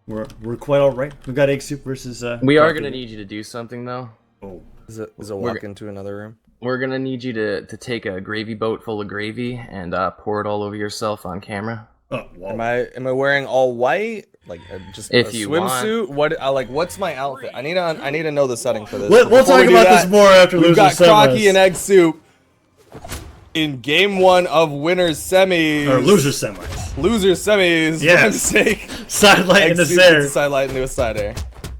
We're quite all right. We've got egg soup versus. We are Crockie. gonna need you to do something though. Oh, Is it walk into another room? We're gonna need you to take a gravy boat full of gravy and pour it all over yourself on camera. oh, wow. Am I wearing all white? Like just If a you swimsuit? What? What's my outfit? I need to know the setting for this. We'll Before talk we do about that, this more after We've got losers Crockie semis. and egg soup in game 1 of winners semis. Or losers semis. Losers semis. Yes. For sake. Sidelight Egg into soup Sarah. gets a sidelight into a side air.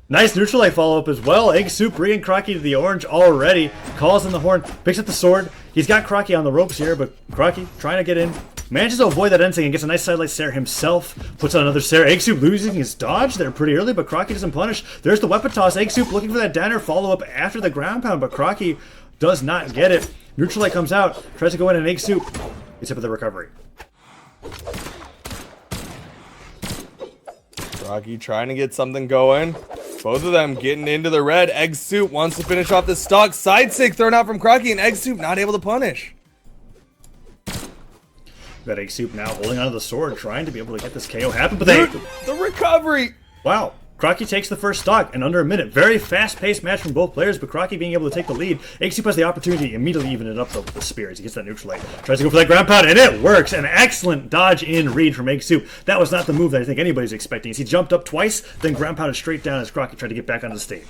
Nice neutral light follow up as well. Egg soup bringing Crockie to the orange already. Calls in the horn, picks up the sword. He's got Crockie on the ropes here, but Crockie trying to get in. Manages to avoid that end and gets a nice sidelight Sarah himself. Puts on another Sarah. Egg soup losing his dodge there pretty early, but Crockie doesn't punish. There's the weapon toss. Egg soup looking for that downer follow up after the ground pound, but Crockie does not get it. Neutral light comes out, tries to go in and egg soup. Gets up with the recovery. Crockie trying to get something going. Both of them getting into the red. Egg soup wants to finish off the stock. Side sig thrown out from Crockie, and egg soup not able to punish. Got egg soup now holding onto the sword, trying to be able to get this KO happen, but Dude, the recovery. wow. Crockie takes the first stock in under a minute. Very fast-paced match from both players, but Crockie being able to take the lead. Egg soup has the opportunity to immediately even it up with the spear as he gets that neutral light. Tries to go for that ground pound, and it works. An excellent dodge in read from Egg soup. That was not the move that I think anybody's expecting. As he jumped up twice, then ground pounded straight down as Crockie tried to get back onto the stage.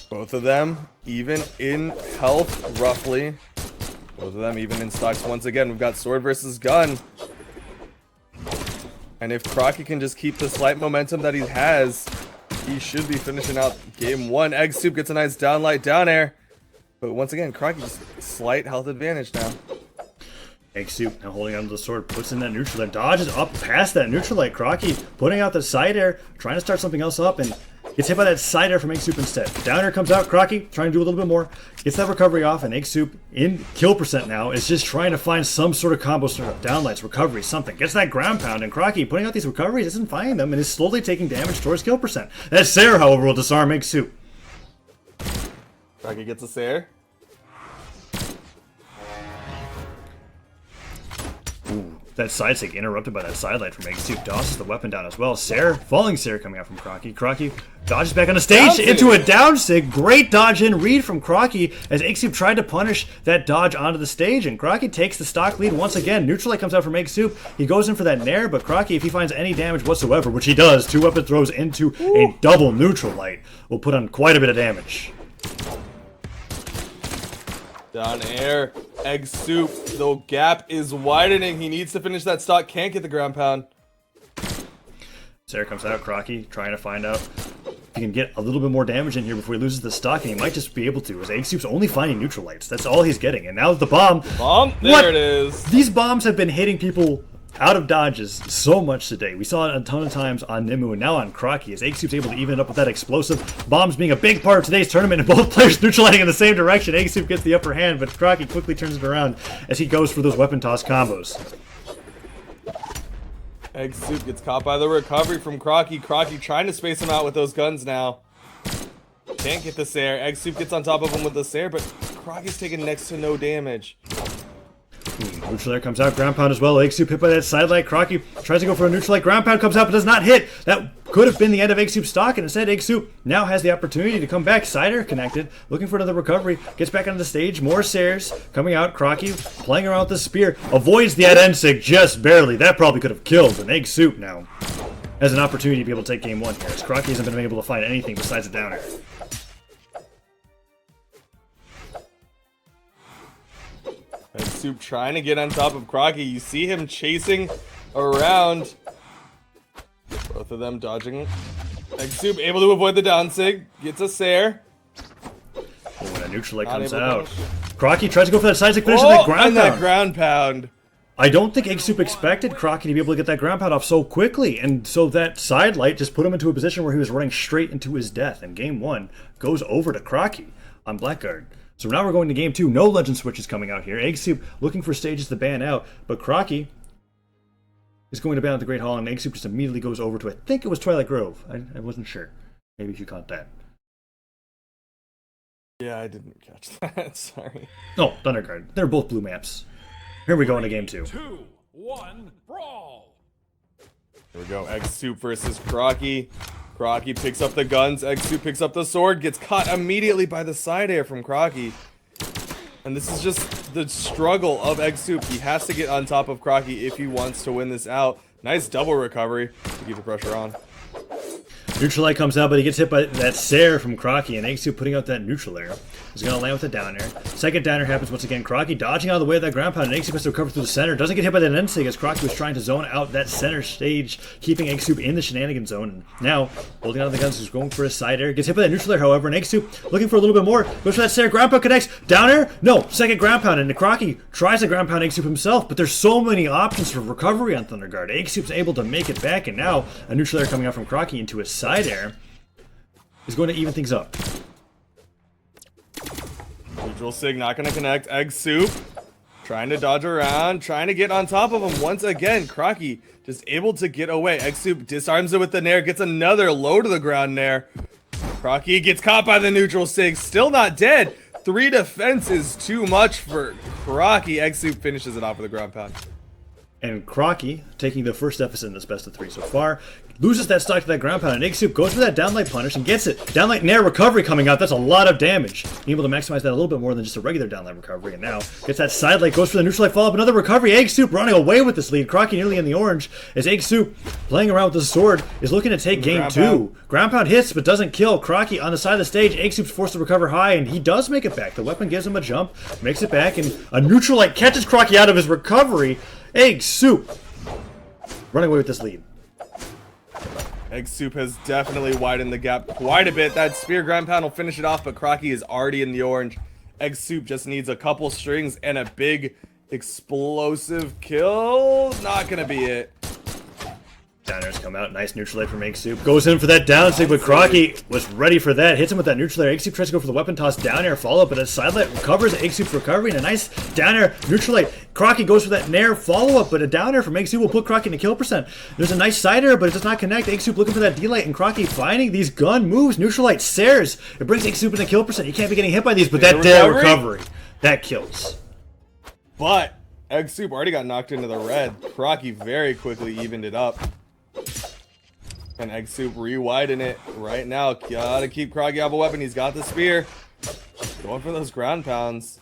Both of them even in health, roughly. Both of them even in stocks. Once again, we've got sword versus gun. And if Crockie can just keep the slight momentum that he has, he should be finishing out game 1. Egg soup gets a nice downlight down air. But once again, Crockie just slight health advantage now. Egg soup now holding onto the sword, puts in that neutral light, dodges up past that neutral light. Crockie putting out the side air, trying to start something else up, and gets hit by that side air from Egg soup instead. Down air comes out, Crockie trying to do a little bit more, gets that recovery off, and Egg soup in kill percent now is just trying to find some sort of combo startup, downlights, recovery, something. Gets that ground pound, and Crockie putting out these recoveries isn't finding them and is slowly taking damage towards kill percent. That Sarah, however, will disarm Egg soup. Crockie gets a Sair. That side sig interrupted by that sidelight from Egg soup. Tosses the weapon down as well. Sarah, falling Sarah coming out from Crockie. Crockie dodges back on the stage into a down sig. Great dodge in read from Crockie as Egg soup tried to punish that dodge onto the stage. And Crockie takes the stock lead once again. Neutral light comes out from Egg soup. He goes in for that nair, but Crockie, if he finds any damage whatsoever, which he does, 2 weapon throws into a double neutral light, will put on quite a bit of damage. Down air. Egg soup. The gap is widening. He needs to finish that stock. Can't get the ground pound. Sarah comes out, Crockie trying to find out if he can get a little bit more damage in here before he loses the stock, and he might just be able to, as Egg soup's only finding neutral lights. That's all he's getting. And now the bomb. There it is. These bombs have been hitting people out of dodges so much today. We saw it a ton of times on Nimue and now on Crockie, as Egg soup's able to even it up with that explosive. Bombs being a big part of today's tournament, and both players neutralizing in the same direction. Egg soup gets the upper hand, but Crockie quickly turns it around as he goes for those weapon toss combos. Egg soup gets caught by the recovery from Crockie. Crockie trying to space him out with those guns now. Can't get the Sair. Egg soup gets on top of him with the Sair, but Crockie's taking next to no damage. Neutral light comes out, ground pound as well. Egg soup hit by that sidelight. Crockie tries to go for a neutral light. Ground pound comes out but does not hit. That could have been the end of Egg soup's stock, and instead Egg soup now has the opportunity to come back. Cider connected, looking for another recovery. Gets back onto the stage. More Sairs coming out. Crockie playing around with the spear. Avoids the end sig just barely. That probably could have killed. And Egg soup now has an opportunity to be able to take game 1 here, as Crockie hasn't been able to find anything besides a downer. Egg soup trying to get on top of Crockie. You see him chasing around. Both of them dodging. Egg soup able to avoid the down sig. Gets a Sair. When a neutral light Not comes able to out, finish. Crockie tries to go for that side sig finish with that ground and pound. that ground pound. I don't think Egg soup expected Crockie to be able to get that ground pound off so quickly, and so that side light just put him into a position where he was running straight into his death. And game 1 goes over to Crockie on Blackguard. So now we're going to game 2. No legend switches coming out here. Egg soup looking for stages to ban out, but Crockie is going to ban out the Great Hall, and Egg soup just immediately goes over to, I think it was Twilight Grove. I wasn't sure. Maybe if you caught that. Yeah, I didn't catch that. Sorry. Oh, Thunderguard. They're both blue maps. Here we go into game 2. 1, brawl! Here we go, eggsoup versus Crockie. Crockie picks up the guns, eggsoup picks up the sword, gets caught immediately by the side air from Crockie. And this is just the struggle of eggsoup. He has to get on top of Crockie if he wants to win this out. Nice double recovery to keep the pressure on. Neutral light comes out, but he gets hit by that Sare from Crockie, and eggsoup putting out that neutral air. He's going to land with a down air. Second down air happens once again. Crockie dodging out of the way of that ground pound, and eggsoup has to recover through the center. Doesn't get hit by that end sig as Crockie was trying to zone out that center stage, keeping eggsoup in the shenanigan zone. And now, holding on to the guns, he's going for a side air. Gets hit by that neutral air, however, and eggsoup looking for a little bit more. Goes for that Sare. Ground pound connects. Down air? No. Second ground pound, and Crockie tries to ground pound eggsoup himself, but there's so many options for recovery on Thunder Guard. Eggsoup's able to make it back, and now a neutral air coming out from Crockie into a side air is going to even things up. Neutral sig not going to connect. Eggsoup trying to dodge around, trying to get on top of him. Once again, Crockie just able to get away. Eggsoup disarms it with the nair, gets another low to the ground nair. Crockie gets caught by the neutral sig, still not dead. 3 defense is too much for Crockie. Eggsoup finishes it off with a ground pound. And Crockie, taking the first deficit in this best of 3 so far, loses that stock to that ground pound, and eggsoup goes for that downlight punish and gets it. Downlight nair recovery coming out, that's a lot of damage. Being able to maximize that a little bit more than just a regular downlight recovery, and now gets that side light, goes for the neutral light follow-up, another recovery. Eggsoup running away with this lead. Crockie nearly in the orange, as eggsoup, playing around with the sword, is looking to take game 2. Ground pound hits, but doesn't kill. Crockie on the side of the stage, eggsoup's forced to recover high, and he does make it back. The weapon gives him a jump, makes it back, and a neutral light catches Crockie out of his recovery. Eggsoup running away with this lead. Eggsoup has definitely widened the gap quite a bit. That spear ground pound will finish it off, but Crockie is already in the orange. Eggsoup just needs a couple strings and a big explosive kill. Not gonna be it. Downers come out, nice neutral air from eggsoup. Goes in for that down sig, but Crockie was ready for that. Hits him with that neutral air. Eggsoup tries to go for the weapon toss down air follow up, but a side light recovers eggsoup's recovery and a nice down air neutral air. Crockie goes for that nair follow up, but a down air from eggsoup will put Crockie into kill percent. There's a nice side air, but it does not connect. Eggsoup looking for that D light, and Crockie finding these gun moves. Neutral light Sares. It brings eggsoup into kill percent. You can't be getting hit by these, but that dare recovery, that kills. But eggsoup already got knocked into the red. Crockie very quickly evened it up. And eggsoup re-widen it right now. Gotta keep Crockie out of a weapon. He's got the spear. Going for those ground pounds.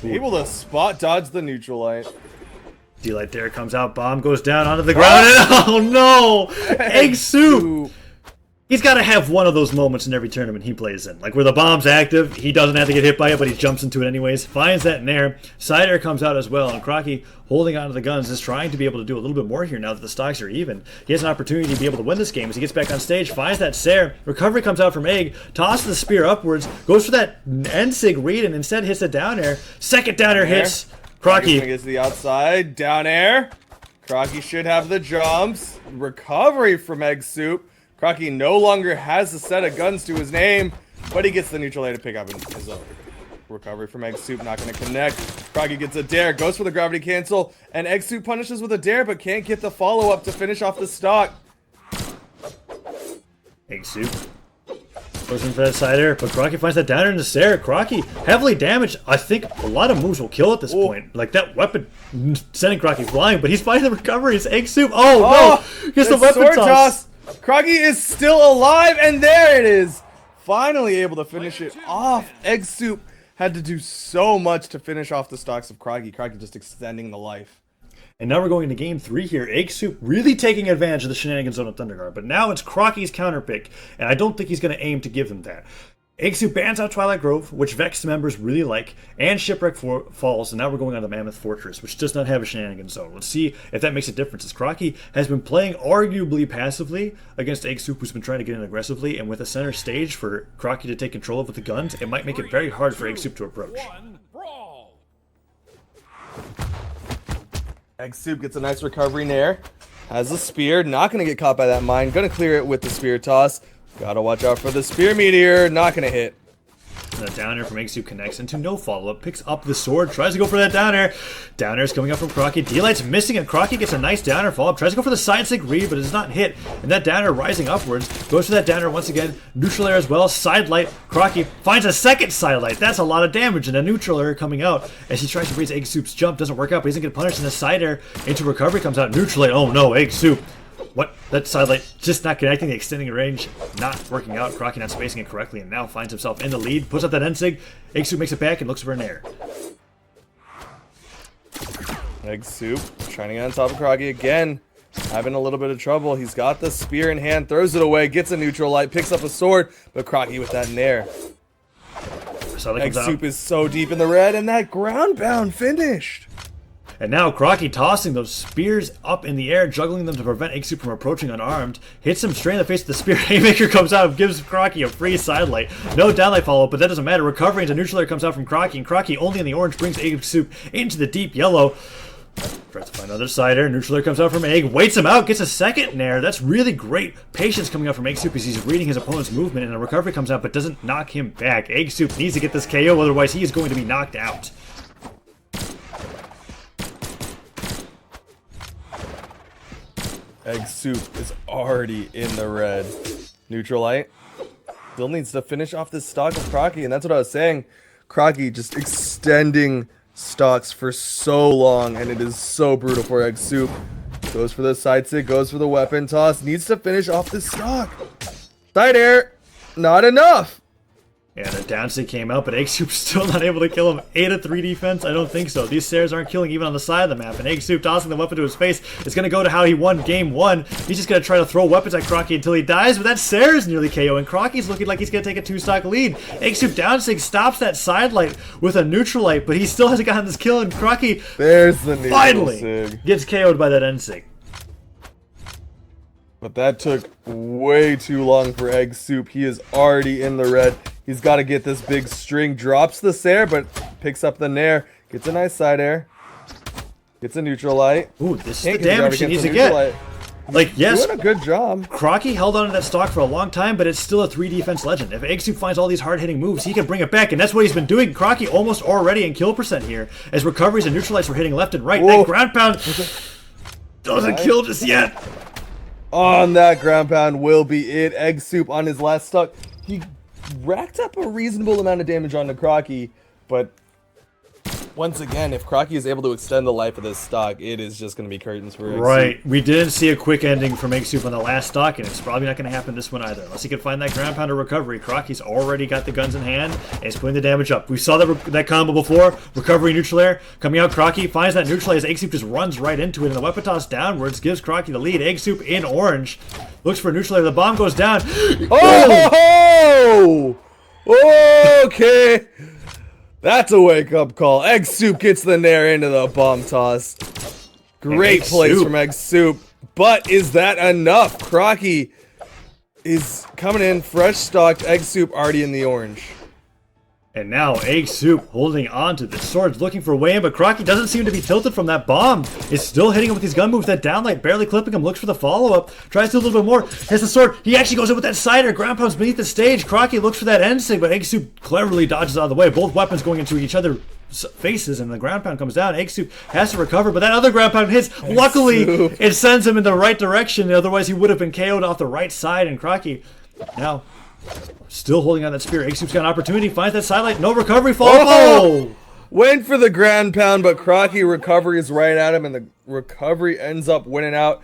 Able to spot dodge the neutral light. D-light there comes out. Bomb goes down onto the ground. And, oh no! Eggsoup! He's got to have one of those moments in every tournament he plays in. Like where the bomb's active, he doesn't have to get hit by it, but he jumps into it anyways. Finds that nair. Side air comes out as well, and Crockie, holding onto the guns, is trying to be able to do a little bit more here now that the stocks are even. He has an opportunity to be able to win this game as he gets back on stage, finds that Sare. Recovery comes out from Egg, tosses the spear upwards, goes for that end sig read, and instead hits a down air. Second down air hits Crockie. Gets to the outside. Down air. Crockie should have the jumps. Recovery from eggsoup. Crockie no longer has a set of guns to his name, but he gets the neutral air to pick up in his own. Recovery from eggsoup, not going to connect. Crockie gets a dare, goes for the gravity cancel, and eggsoup punishes with a dare, but can't get the follow-up to finish off the stock. Eggsoup goes in for that side air, but Crockie finds that downer in the Sare. Crockie heavily damaged. I think a lot of moves will kill at this point. Like that weapon sending Crockie flying, but he's finding the recovery. It's eggsoup. Oh no! Gets the weapon toss. Crockie is still alive, and there it is. Finally able to finish it off. Eggsoup had to do so much to finish off the stocks of Crockie. Crockie just extending the life. And now we're going into game 3 here. Eggsoup really taking advantage of the shenanigans zone of Thunder Guard, but now it's Crockie's counter pick, and I don't think he's going to aim to give him that. Eggsoup bans out Twilight Grove, which VexX members really like, and Shipwreck Falls, and now we're going on to Mammoth Fortress, which does not have a shenanigans zone. Let's see if that makes a difference, as Crockie has been playing arguably passively against Eggsoup, who's been trying to get in aggressively, and with a center stage for Crockie to take control of with the guns, it might make it very hard for Eggsoup to approach. Eggsoup gets a nice recovery nair. Has a spear, not going to get caught by that mine. Going to clear it with the spear toss. Gotta watch out for the spear meteor. Not gonna hit. And the down air from eggsoup connects into no follow-up. Picks up the sword, tries to go for that down air. Down air is coming up from Crockie. D-Light's missing, and Crockie gets a nice down air follow-up. Tries to go for the side stick read, but it does not hit. And that down air rising upwards. Goes for that down air once again. Neutral air as well. Side light. Crockie finds a second side light. That's a lot of damage. And a neutral air coming out as he tries to raise Eggsoup's jump. Doesn't work out, but he doesn't get punished. And the side air into recovery comes out. Neutral light. Oh no, Eggsoup. What? That side light just not connecting, the extending range not working out. Crockie not spacing it correctly and now finds himself in the lead. Puts up that Ensig. Eggsoup makes it back and looks for an air. Eggsoup trying to get on top of Crockie again. Having a little bit of trouble. He's got the spear in hand, throws it away, gets a neutral light, picks up a sword, but Crockie with that nair. Eggsoup is so deep in the red, and that ground pound finished. And now Crockie tossing those spears up in the air, juggling them to prevent Eggsoup from approaching unarmed. Hits him straight in the face with the spear. Haymaker comes out and gives Crockie a free sidelight. No downlight follow-up, but that doesn't matter. Recovery into neutral air comes out from Crockie, and Crockie only in the orange brings Eggsoup into the deep yellow. Tries to find another side air. Neutral air comes out from Egg. Waits him out. Gets a second nair. That's really great patience coming out from Eggsoup as he's reading his opponent's movement, and a recovery comes out but doesn't knock him back. Eggsoup needs to get this KO, otherwise he is going to be knocked out. Eggsoup is already in the red. Neutral light still needs to finish off this stock of Crockie, and that's what I was saying. Crockie just extending stocks for so long, and it is so brutal for Eggsoup. Goes for the side stick, goes for the weapon toss, needs to finish off this stock. Side air, not enough. Yeah, the down stick came out, but Eggsoup's still not able to kill him. 8 of 3 defense? I don't think so. These stairs aren't killing even on the side of the map, and Eggsoup tossing the weapon to his face is going to go to how he won game 1. He's just going to try to throw weapons at Crockie until he dies, but that Sarah is nearly KO, and Crockie's looking like he's going to take a 2-stock lead. Eggsoup down stick stops that side light with a neutral light, but he still hasn't gotten this kill, and Crockie there's the neutral finally sig. Gets KO'd by that end sig. But that took way too long for Eggsoup. He is already in the red. He's got to get this big string. Drops the Sair, but picks up the Nair. Gets a nice side air. Gets a neutral light. Ooh, this is the damage he needs to get. Light. Like, yes, doing a good job. Crockie held on to that stock for a long time, but it's still a 3 defense legend. If Eggsoup finds all these hard-hitting moves, he can bring it back, and that's what he's been doing. Crockie almost already in kill percent here, as recoveries and neutralites were hitting left and right. Whoa. That ground pound doesn't kill just yet. On that ground pound will be it. Eggsoup on his last stock. He racked up a reasonable amount of damage onto Crockie, but once again, if Crockie is able to extend the life of this stock, it is just going to be curtains for Eggsoup. Right. We didn't see a quick ending from Eggsoup on the last stock, and it's probably not going to happen this one either. Unless he can find that ground pound or recovery. Crockie's already got the guns in hand, and he's putting the damage up. We saw that combo before. Recovery, neutral air. Coming out, Crockie finds that neutral air as Eggsoup just runs right into it, and the weapon toss downwards gives Crockie the lead. Eggsoup in orange. Looks for neutral air. The bomb goes down. Oh! Okay. That's a wake-up call. Eggsoup gets the Nair into the bomb toss. Great plays from Eggsoup. But is that enough? Crockie is coming in fresh stocked. Eggsoup already in the orange. And now Eggsoup holding on to the swords, looking for a way in, but Crockie doesn't seem to be tilted from that bomb. Is still hitting him with these gun moves. That downlight barely clipping him. Looks for the follow-up. Tries to do a little bit more. Has the sword. He actually goes in with that cider. Ground pounds beneath the stage. Crockie looks for that end sig, but Eggsoup cleverly dodges out of the way. Both weapons going into each other's faces, and the ground pound comes down. Eggsoup has to recover, but that other ground pound hits. Luckily, it sends him in the right direction. Otherwise, he would have been KO'd off the right side, and Crockie now still holding on that spear. Eggsoup's got an opportunity, finds that sidelight, no recovery, fall. Oh! Went for the ground pound, but Crockie recovery is right at him, and the recovery ends up winning out.